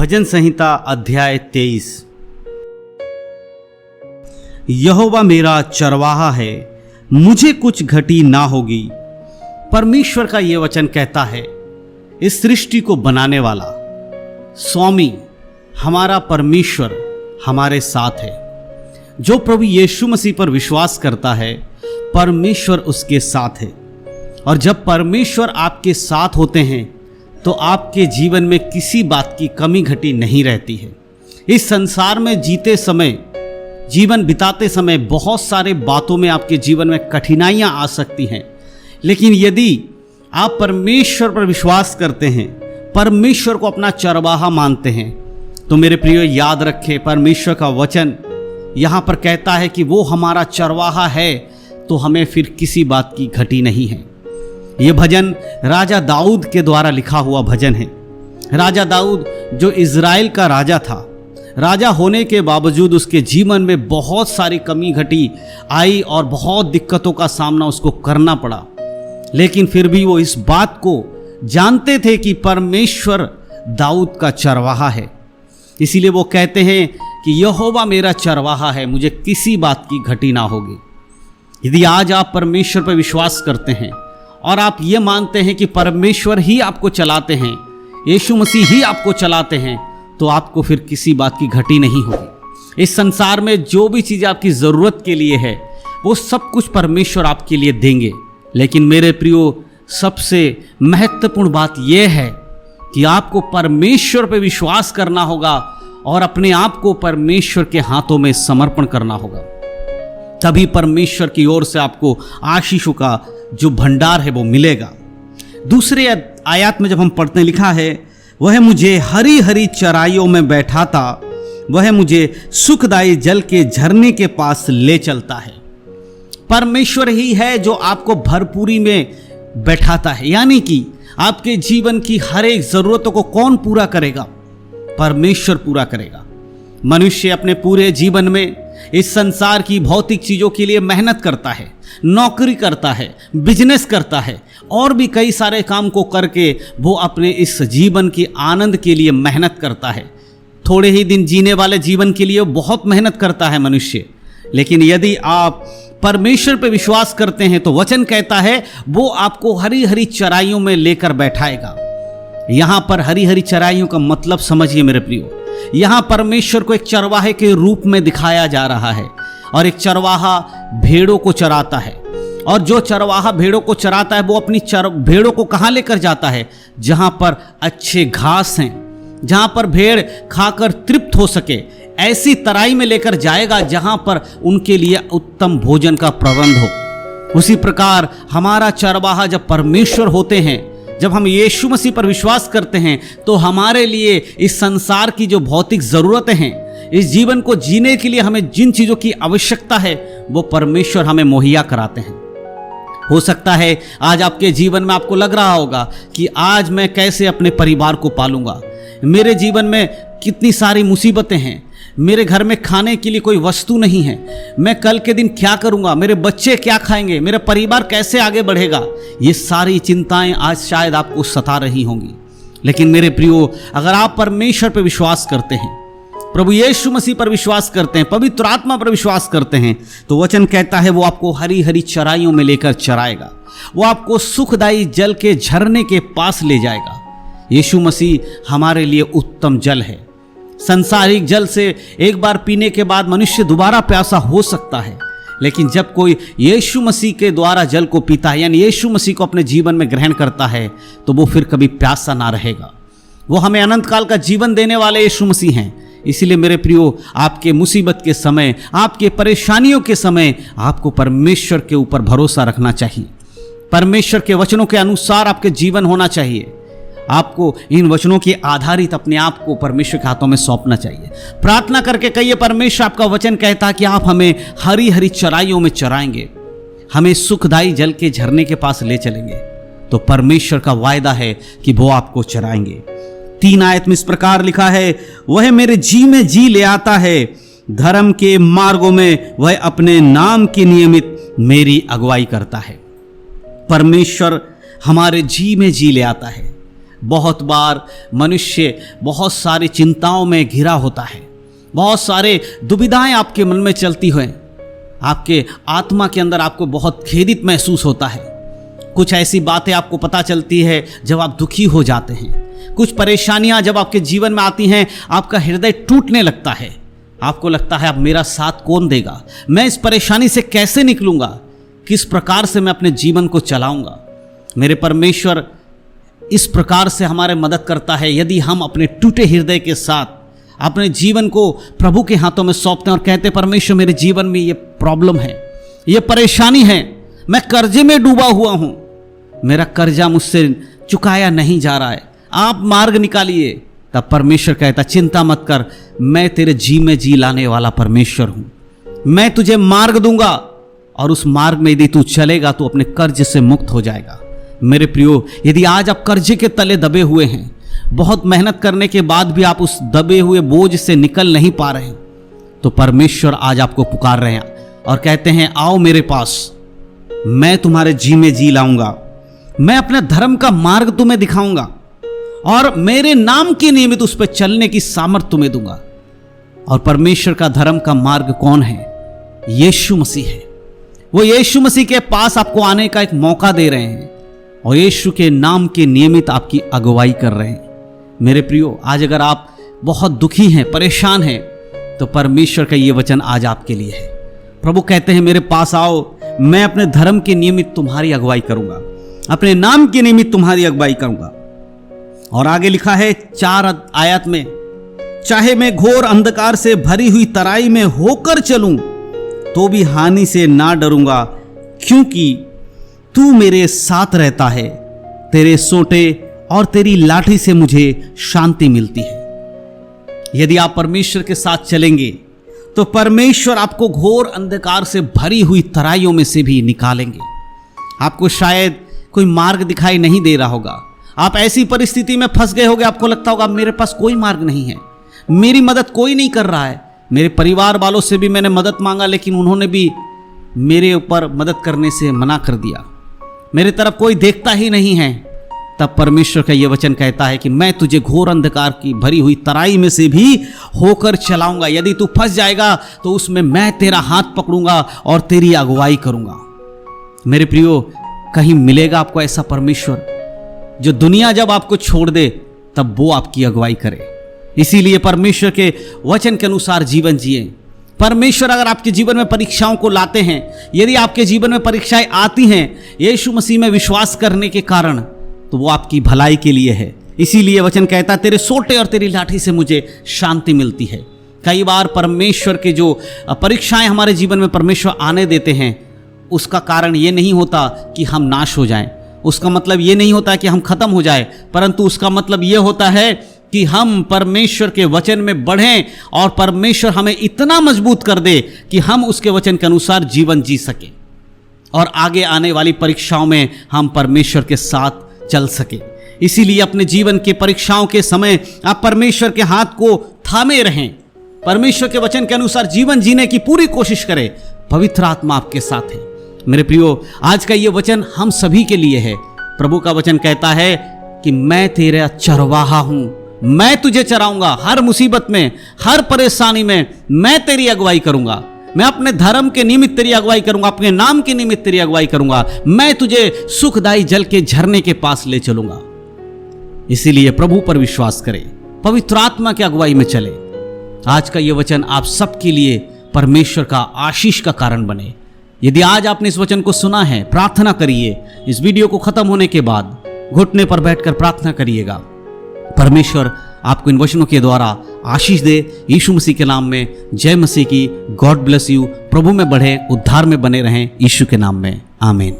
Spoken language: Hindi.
भजन संहिता अध्याय 23। यहोवा मेरा चरवाहा है, मुझे कुछ घटी ना होगी। परमेश्वर का यह वचन कहता है, इस सृष्टि को बनाने वाला स्वामी हमारा परमेश्वर हमारे साथ है। जो प्रभु यीशु मसीह पर विश्वास करता है, परमेश्वर उसके साथ है। और जब परमेश्वर आपके साथ होते हैं तो आपके जीवन में किसी बात की कमी घटी नहीं रहती है। इस संसार में जीते समय, जीवन बिताते समय बहुत सारे बातों में आपके जीवन में कठिनाइयां आ सकती हैं, लेकिन यदि आप परमेश्वर पर विश्वास करते हैं, परमेश्वर को अपना चरवाहा मानते हैं, तो मेरे प्रियो याद रखें, परमेश्वर का वचन यहाँ पर कहता है कि वो हमारा चरवाहा है, तो हमें फिर किसी बात की घटी नहीं है। ये भजन राजा दाऊद के द्वारा लिखा हुआ भजन है। राजा दाऊद जो इज़राइल का राजा था, राजा होने के बावजूद उसके जीवन में बहुत सारी कमी घटी आई और बहुत दिक्कतों का सामना उसको करना पड़ा, लेकिन फिर भी वो इस बात को जानते थे कि परमेश्वर दाऊद का चरवाहा है। इसीलिए वो कहते हैं कि यहोवा मेरा चरवाहा है, मुझे किसी बात की घटी ना होगी। यदि आज आप परमेश्वर पर विश्वास करते हैं और आप ये मानते हैं कि परमेश्वर ही आपको चलाते हैं, यीशु मसीह ही आपको चलाते हैं, तो आपको फिर किसी बात की घटी नहीं होगी। इस संसार में जो भी चीज़ आपकी ज़रूरत के लिए है, वो सब कुछ परमेश्वर आपके लिए देंगे। लेकिन मेरे प्रियो, सबसे महत्वपूर्ण बात यह है कि आपको परमेश्वर पर विश्वास करना होगा और अपने आप को परमेश्वर के हाथों में समर्पण करना होगा। तभी परमेश्वर की ओर से आपको आशीषों का जो भंडार है वो मिलेगा। दूसरे आयत में जब हम पढ़ते, लिखा है, वह मुझे हरी हरी चराइयों में बैठाता, वह मुझे सुखदायी जल के झरने के पास ले चलता है। परमेश्वर ही है जो आपको भरपूरी में बैठाता है, यानी कि आपके जीवन की हर एक जरूरतों को कौन पूरा करेगा? परमेश्वर पूरा करेगा। मनुष्य अपने पूरे जीवन में इस संसार की भौतिक चीजों के लिए मेहनत करता है, नौकरी करता है, बिजनेस करता है और भी कई सारे काम को करके वो अपने इस जीवन के आनंद के लिए मेहनत करता है। थोड़े ही दिन जीने वाले जीवन के लिए बहुत मेहनत करता है मनुष्य। लेकिन यदि आप परमेश्वर पर विश्वास करते हैं तो वचन कहता है वो आपको हरी हरी चराइयों में लेकर बैठाएगा। यहां पर हरी हरी चराइयों का मतलब समझिए मेरे प्रियो, यहां परमेश्वर को एक चरवाहे के रूप में दिखाया जा रहा है। और एक चरवाहा भेड़ों को चराता है, और जो चरवाहा भेड़ों को चराता है वो अपनी भेड़ों को कहां लेकर जाता है? जहां पर अच्छे घास हैं, जहां पर भेड़ खाकर तृप्त हो सके, ऐसी तराई में लेकर जाएगा जहां पर उनके लिए उत्तम भोजन का प्रबंध हो। उसी प्रकार हमारा चरवाहा जब परमेश्वर होते हैं, जब हम यीशु मसीह पर विश्वास करते हैं, तो हमारे लिए इस संसार की जो भौतिक ज़रूरतें हैं, इस जीवन को जीने के लिए हमें जिन चीज़ों की आवश्यकता है, वो परमेश्वर हमें मुहैया कराते हैं। हो सकता है आज आपके जीवन में आपको लग रहा होगा कि आज मैं कैसे अपने परिवार को पालूंगा, मेरे जीवन में कितनी सारी मुसीबतें हैं, मेरे घर में खाने के लिए कोई वस्तु नहीं है, मैं कल के दिन क्या करूंगा, मेरे बच्चे क्या खाएंगे, मेरा परिवार कैसे आगे बढ़ेगा। ये सारी चिंताएं आज शायद आपको सता रही होंगी। लेकिन मेरे प्रियो, अगर आप परमेश्वर पर विश्वास करते हैं, प्रभु यीशु मसीह पर विश्वास करते हैं, पवित्र आत्मा पर विश्वास करते हैं, तो वचन कहता है वो आपको हरी हरी चराइयों में लेकर चराएगा, वो आपको सुखदायी जल के झरने के पास ले जाएगा। यीशु मसीह हमारे लिए उत्तम जल है। संसारिक जल से एक बार पीने के बाद मनुष्य दोबारा प्यासा हो सकता है, लेकिन जब कोई यीशु मसीह के द्वारा जल को पीता है, यानी यीशु मसीह को अपने जीवन में ग्रहण करता है, तो वो फिर कभी प्यासा ना रहेगा। वो हमें अनंत काल का जीवन देने वाले यीशु मसीह हैं। इसीलिए मेरे प्रियो, आपके मुसीबत के समय, आपके परेशानियों के समय आपको परमेश्वर के ऊपर भरोसा रखना चाहिए। परमेश्वर के वचनों के अनुसार आपके जीवन होना चाहिए। आपको इन वचनों के आधारित अपने आप को परमेश्वर के हाथों में सौंपना चाहिए। प्रार्थना करके कहिए, परमेश्वर आपका वचन कहता है कि आप हमें हरी हरी चराइयों में चराएंगे, हमें सुखदायी जल के झरने के पास ले चलेंगे। तो परमेश्वर का वायदा है कि वो आपको चराएंगे। 3 आयत में इस प्रकार लिखा है, वह मेरे जी में जी ले आता है, धर्म के मार्गों में वह अपने नाम के नियमित मेरी अगुवाई करता है। परमेश्वर हमारे जी में जी ले आता है। बहुत बार मनुष्य बहुत सारी चिंताओं में घिरा होता है, बहुत सारे दुविधाएं आपके मन में चलती हुए, आपके आत्मा के अंदर आपको बहुत खेदित महसूस होता है। कुछ ऐसी बातें आपको पता चलती है जब आप दुखी हो जाते हैं। कुछ परेशानियां जब आपके जीवन में आती हैं, आपका हृदय टूटने लगता है। आपको लगता है अब मेरा साथ कौन देगा, मैं इस परेशानी से कैसे निकलूंगा, किस प्रकार से मैं अपने जीवन को चलाऊंगा। मेरे परमेश्वर इस प्रकार से हमारे मदद करता है यदि हम अपने टूटे हृदय के साथ अपने जीवन को प्रभु के हाथों में सौंपते हैं और कहते हैं परमेश्वर मेरे जीवन में ये प्रॉब्लम है, ये परेशानी है, मैं कर्जे में डूबा हुआ हूं, मेरा कर्जा मुझसे चुकाया नहीं जा रहा है, आप मार्ग निकालिए। तब परमेश्वर कहता चिंता मत कर, मैं तेरे जी में जी लाने वाला परमेश्वर हूं, मैं तुझे मार्ग दूंगा और उस मार्ग में यदि तू चलेगा तो अपने कर्ज से मुक्त हो जाएगा। मेरे प्रियो, यदि आज आप कर्जे के तले दबे हुए हैं, बहुत मेहनत करने के बाद भी आप उस दबे हुए बोझ से निकल नहीं पा रहे हैं, तो परमेश्वर आज आपको पुकार रहे हैं और कहते हैं आओ मेरे पास, मैं तुम्हारे जी में जी लाऊंगा, मैं अपने धर्म का मार्ग तुम्हें दिखाऊंगा और मेरे नाम के नियमित उस पर चलने की सामर्थ्य तुम्हें दूंगा। और परमेश्वर का धर्म का मार्ग कौन है? यीशु मसीह है। वो यीशु मसीह के पास आपको आने का एक मौका दे रहे हैं और यीशु के नाम के नियमित आपकी अगुवाई कर रहे हैं। मेरे प्रियो, आज अगर आप बहुत दुखी हैं, परेशान हैं, तो परमेश्वर का ये वचन आज आपके लिए है। प्रभु कहते हैं मेरे पास आओ, मैं अपने धर्म के नियमित तुम्हारी अगुवाई करूंगा, अपने नाम के निमित्त तुम्हारी अगुवाई करूंगा। और आगे लिखा है 4 आयत में, चाहे मैं घोर अंधकार से भरी हुई तराई में होकर चलूं तो भी हानि से ना डरूंगा, क्योंकि तू मेरे साथ रहता है, तेरे सोंटे और तेरी लाठी से मुझे शांति मिलती है। यदि आप परमेश्वर के साथ चलेंगे तो परमेश्वर आपको घोर अंधकार से भरी हुई तराइयों में से भी निकालेंगे। आपको शायद कोई मार्ग दिखाई नहीं दे रहा होगा, आप ऐसी परिस्थिति में फंस गए होगे, आपको लगता होगा मेरे पास कोई मार्ग नहीं है, मेरी मदद कोई नहीं कर रहा है। मेरे परिवार वालों से भी मैंने मदद मांगा लेकिन उन्होंने भी मेरे ऊपर मदद करने से मना कर दिया, मेरे तरफ कोई देखता ही नहीं है। तब परमेश्वर का यह वचन कहता है कि मैं तुझे घोर अंधकार की भरी हुई तराई में से भी होकर चलाऊंगा। यदि तू फंस जाएगा तो उसमें मैं तेरा हाथ पकड़ूंगा और तेरी अगुवाई करूंगा। मेरे प्रियो, कहीं मिलेगा आपको ऐसा परमेश्वर जो दुनिया जब आपको छोड़ दे तब वो आपकी अगुवाई करे। इसीलिए परमेश्वर के वचन के अनुसार जीवन जिए। परमेश्वर अगर आपके जीवन में परीक्षाओं को लाते हैं, यदि आपके जीवन में परीक्षाएं आती हैं यीशु मसीह में विश्वास करने के कारण, तो वो आपकी भलाई के लिए है। इसीलिए वचन कहता है तेरे सोटे और तेरी लाठी से मुझे शांति मिलती है। कई बार परमेश्वर के जो परीक्षाएं हमारे जीवन में परमेश्वर आने देते हैं, उसका कारण ये नहीं होता कि हम नाश हो जाएं, उसका मतलब ये नहीं होता कि हम खत्म हो जाए, परंतु उसका मतलब ये होता है कि हम परमेश्वर के वचन में बढ़ें और परमेश्वर हमें इतना मजबूत कर दे कि हम उसके वचन के अनुसार जीवन जी सकें और आगे आने वाली परीक्षाओं में हम परमेश्वर के साथ चल सके। इसीलिए अपने जीवन के परीक्षाओं के समय आप परमेश्वर के हाथ को थामे रहें, परमेश्वर के वचन के अनुसार जीवन जीने की पूरी कोशिश करें। पवित्र आत्मा आपके साथ है। मेरे प्रियो, आज का ये वचन हम सभी के लिए है। प्रभु का वचन कहता है कि मैं तेरा चरवाहा हूं, मैं तुझे चराऊंगा, हर मुसीबत में, हर परेशानी में मैं तेरी अगुवाई करूंगा, मैं अपने धर्म के निमित्त तेरी अगुवाई करूंगा, अपने नाम के निमित्त तेरी अगुवाई करूंगा, मैं तुझे सुखदायी जल के झरने के पास ले चलूंगा। इसीलिए प्रभु पर विश्वास करें, पवित्र आत्मा की अगुवाई में चले। आज का यह वचन आप सबके लिए परमेश्वर का आशीष का कारण बने। यदि आज आपने इस वचन को सुना है, प्रार्थना करिए। इस वीडियो को खत्म होने के बाद घुटने पर बैठकर प्रार्थना करिएगा। परमेश्वर आपको इन वचनों के द्वारा आशीष दे। यीशु मसीह के नाम में जय मसीह की। God bless you. प्रभु में बढ़े, उद्धार में बने रहें। यीशु के नाम में आमीन।